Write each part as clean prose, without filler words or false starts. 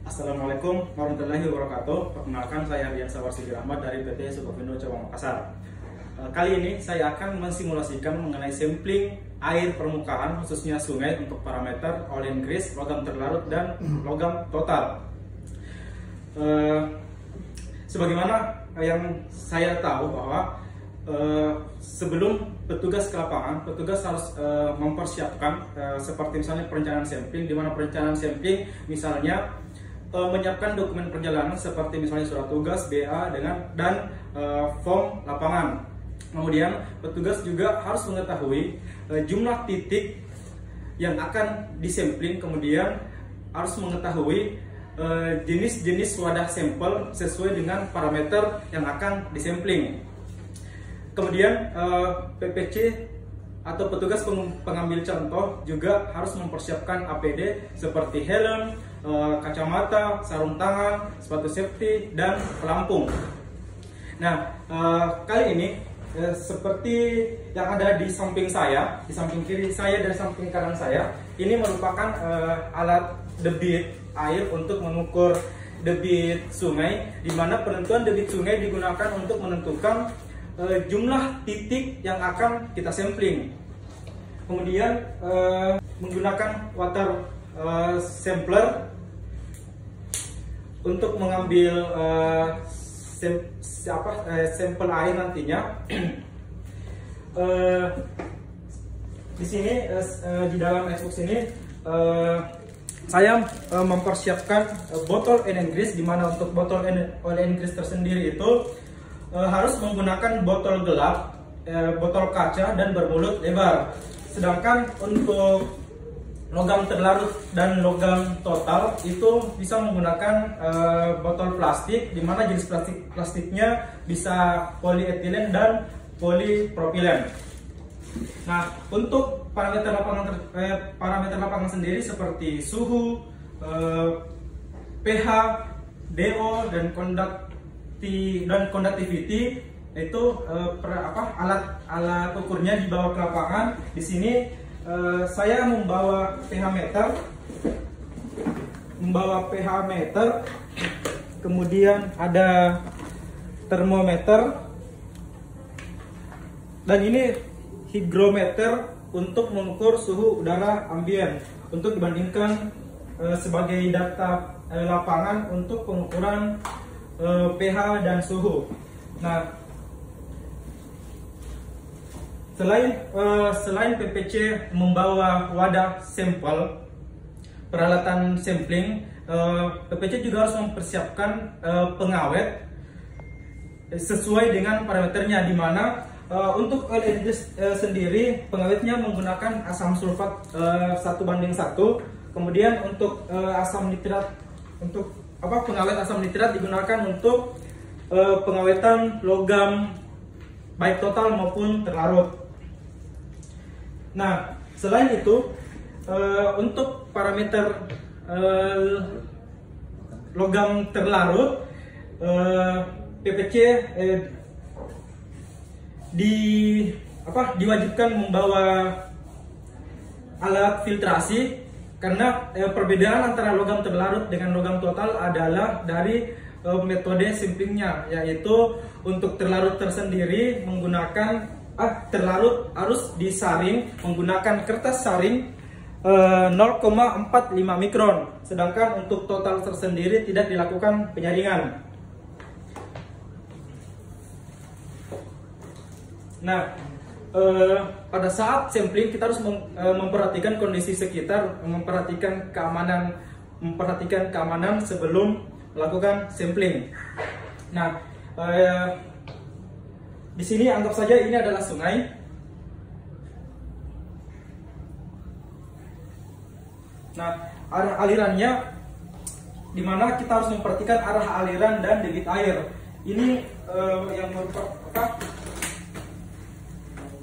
Assalamualaikum warahmatullahi wabarakatuh. Perkenalkan, saya Rian Sawarsidi Rahmat dari PT Sukovindo Cabang Makassar. Kali ini saya akan mensimulasikan mengenai sampling air permukaan khususnya sungai untuk parameter oil and grease, logam terlarut dan logam total. Sebagaimana yang saya tahu bahwa sebelum petugas ke lapangan, petugas harus mempersiapkan seperti misalnya perencanaan sampling, di mana perencanaan sampling misalnya menyiapkan dokumen perjalanan seperti misalnya surat tugas, BA dan form lapangan. Kemudian petugas juga harus mengetahui jumlah titik yang akan disampling, kemudian harus mengetahui jenis-jenis wadah sampel sesuai dengan parameter yang akan disampling. Kemudian PPC atau petugas pengambil contoh juga harus mempersiapkan APD seperti helm, kacamata, sarung tangan, sepatu safety, dan pelampung. Nah, kali ini seperti yang ada di samping saya, di samping kiri saya dan samping kanan saya, ini merupakan alat debit air untuk mengukur debit sungai, di mana penentuan debit sungai digunakan untuk menentukan jumlah titik yang akan kita sampling. Kemudian menggunakan water sampler untuk mengambil sampel air nantinya. Di sini di dalam Xbox ini saya mempersiapkan botol oil and grease, di mana untuk botol oil and grease tersendiri itu harus menggunakan botol gelap, botol kaca dan bermulut lebar. Sedangkan untuk logam terlarut dan logam total itu bisa menggunakan botol plastik, di mana jenis plastiknya bisa polietilen dan polipropilen. Nah, untuk parameter lapangan sendiri seperti suhu, pH, DO dan conductivity itu alat ukurnya dibawa ke lapangan. Di sini saya membawa pH meter, kemudian ada termometer, dan ini hygrometer untuk mengukur suhu udara ambien untuk dibandingkan sebagai data lapangan untuk pengukuran pH dan suhu. Nah, selain PPC membawa wadah sampel peralatan sampling, PPC juga harus mempersiapkan pengawet sesuai dengan parameternya, di mana untuk oil and grease sendiri pengawetnya menggunakan asam sulfat 1:1. Kemudian untuk asam nitrat, untuk pengawet asam nitrat digunakan untuk pengawetan logam baik total maupun terlarut. Nah, selain itu untuk parameter logam terlarut, PPC diwajibkan membawa alat filtrasi, karena perbedaan antara logam terlarut dengan logam total adalah dari metode samplingnya, yaitu untuk terlarut tersendiri menggunakan terlarut harus disaring menggunakan kertas saring 0,45 mikron, sedangkan untuk total tersendiri tidak dilakukan penyaringan. Nah, pada saat sampling kita harus memperhatikan kondisi sekitar, memperhatikan keamanan sebelum melakukan sampling. Nah, di sini anggap saja ini adalah sungai. Nah, arah alirannya, di mana kita harus memperhatikan arah aliran dan debit air. Ini yang merupakan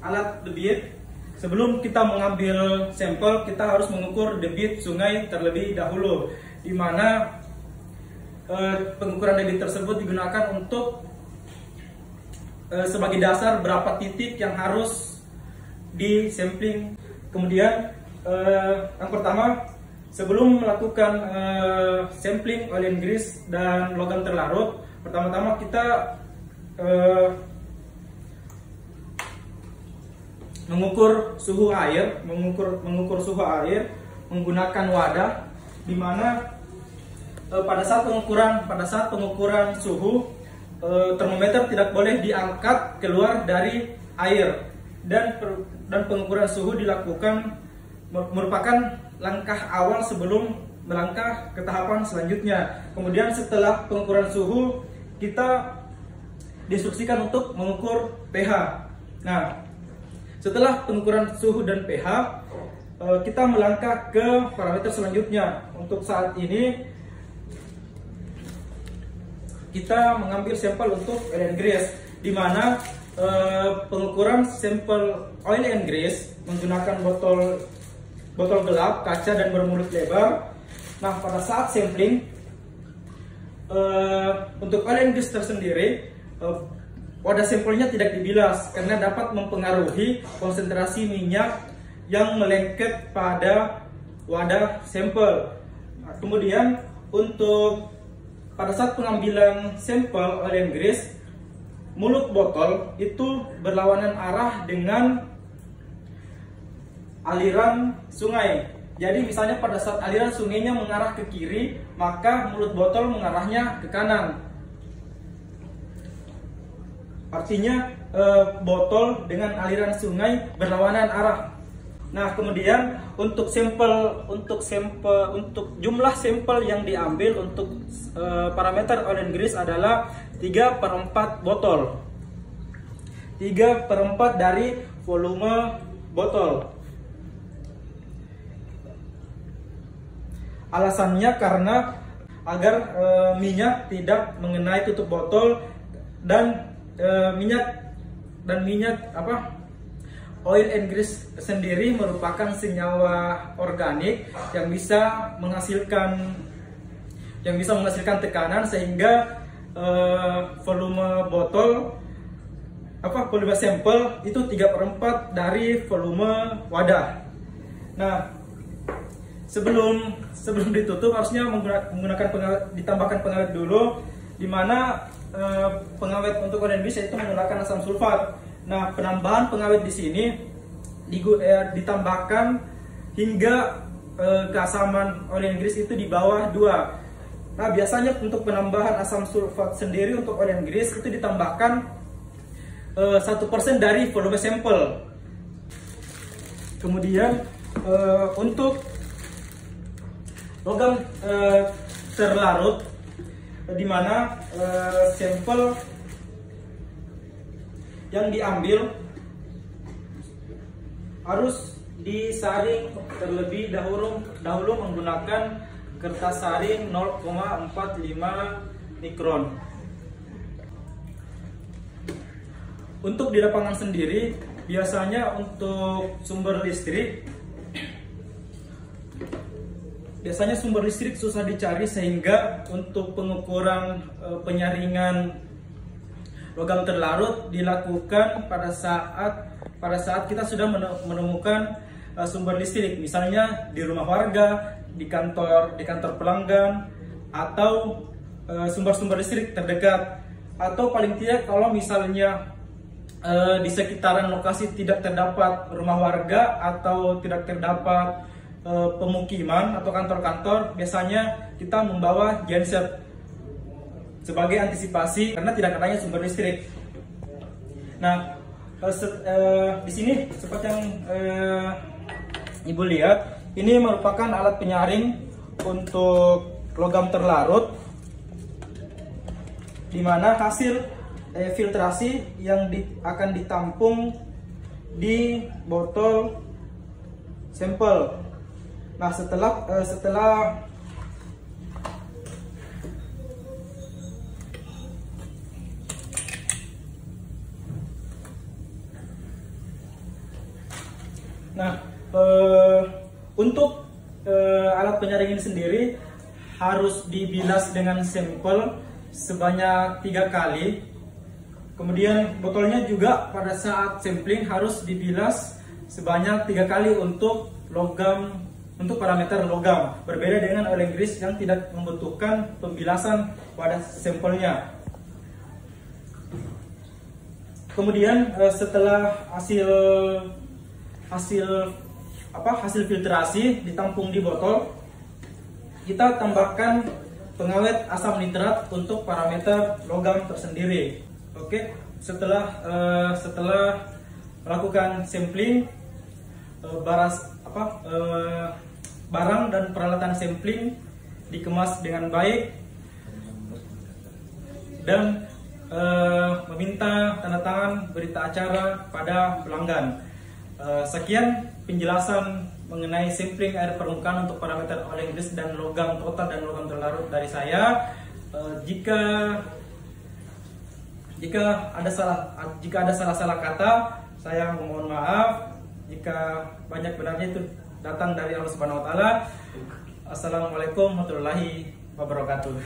alat debit. Sebelum kita mengambil sampel, kita harus mengukur debit sungai terlebih dahulu, di mana pengukuran debit tersebut digunakan untuk sebagai dasar berapa titik yang harus di sampling. Kemudian yang pertama sebelum melakukan sampling oil and grease dan logam terlarut, pertama-tama kita mengukur suhu air, mengukur suhu air menggunakan wadah, di mana pada saat pengukuran suhu, termometer tidak boleh diangkat keluar dari air, dan pengukuran suhu dilakukan merupakan langkah awal sebelum melangkah ke tahapan selanjutnya. Kemudian setelah pengukuran suhu, kita diinstruksikan untuk mengukur pH. Nah, setelah pengukuran suhu dan pH, kita melangkah ke parameter selanjutnya. Untuk saat ini kita mengambil sampel untuk oil and grease, di mana pengukuran sampel oil and grease menggunakan botol gelap, kaca, dan bermulut lebar. Nah, pada saat sampling untuk oil and grease tersendiri, wadah sampelnya tidak dibilas karena dapat mempengaruhi konsentrasi minyak yang melengket pada wadah sampel. Nah, kemudian pada saat pengambilan sampel oil and grease, mulut botol itu berlawanan arah dengan aliran sungai. Jadi misalnya pada saat aliran sungainya mengarah ke kiri, maka mulut botol mengarahnya ke kanan. Artinya botol dengan aliran sungai berlawanan arah. Nah, kemudian untuk jumlah sampel yang diambil untuk parameter oil and grease adalah 3/4 botol. 3/4 dari volume botol. Alasannya karena agar minyak tidak mengenai tutup botol, dan oil and grease sendiri merupakan senyawa organik yang bisa menghasilkan tekanan, sehingga volume sampel itu 3/4 dari volume wadah. Nah, sebelum ditutup harusnya ditambahkan pengawet dulu, di mana pengawet untuk oil and grease itu menggunakan asam sulfat. Nah, penambahan pengawet di sini ditambahkan hingga keasaman oil and grease itu di bawah 2. Nah, biasanya untuk penambahan asam sulfat sendiri untuk oil and grease itu ditambahkan 1% dari volume sampel. Kemudian untuk logam terlarut, di mana sampel yang diambil harus disaring terlebih dahulu menggunakan kertas saring 0,45 mikron. Untuk di lapangan sendiri, biasanya untuk sumber listrik susah dicari, sehingga untuk pengukuran penyaringan logam terlarut dilakukan pada saat kita sudah menemukan sumber listrik, misalnya di rumah warga, di kantor pelanggan, atau sumber-sumber listrik terdekat, atau paling tidak kalau misalnya di sekitaran lokasi tidak terdapat rumah warga atau tidak terdapat pemukiman atau kantor-kantor, biasanya kita membawa genset sebagai antisipasi karena tidak adanya sumber listrik. Nah, di sini seperti yang Ibu lihat, ini merupakan alat penyaring untuk logam terlarut, di mana hasil filtrasi yang akan ditampung di botol sampel. Nah, setelah untuk alat penyaring ini sendiri harus dibilas dengan sampel sebanyak 3 kali. Kemudian botolnya juga pada saat sampling harus dibilas sebanyak 3 kali untuk logam untuk parameter logam. Berbeda dengan oil and grease yang tidak membutuhkan pembilasan pada sampelnya. Kemudian setelah hasil filtrasi ditampung di botol, kita tambahkan pengawet asam nitrat untuk parameter logam tersendiri. Oke, setelah melakukan sampling, barang dan peralatan sampling dikemas dengan baik dan meminta tanda tangan berita acara pada pelanggan. Sekian penjelasan mengenai sampling air permukaan untuk parameter oil and grease dan logam total dan logam terlarut dari saya. Jika ada salah kata, saya mohon maaf. Jika banyak benarnya itu datang dari Allah Subhanahu wa taala. Assalamualaikum warahmatullahi wabarakatuh.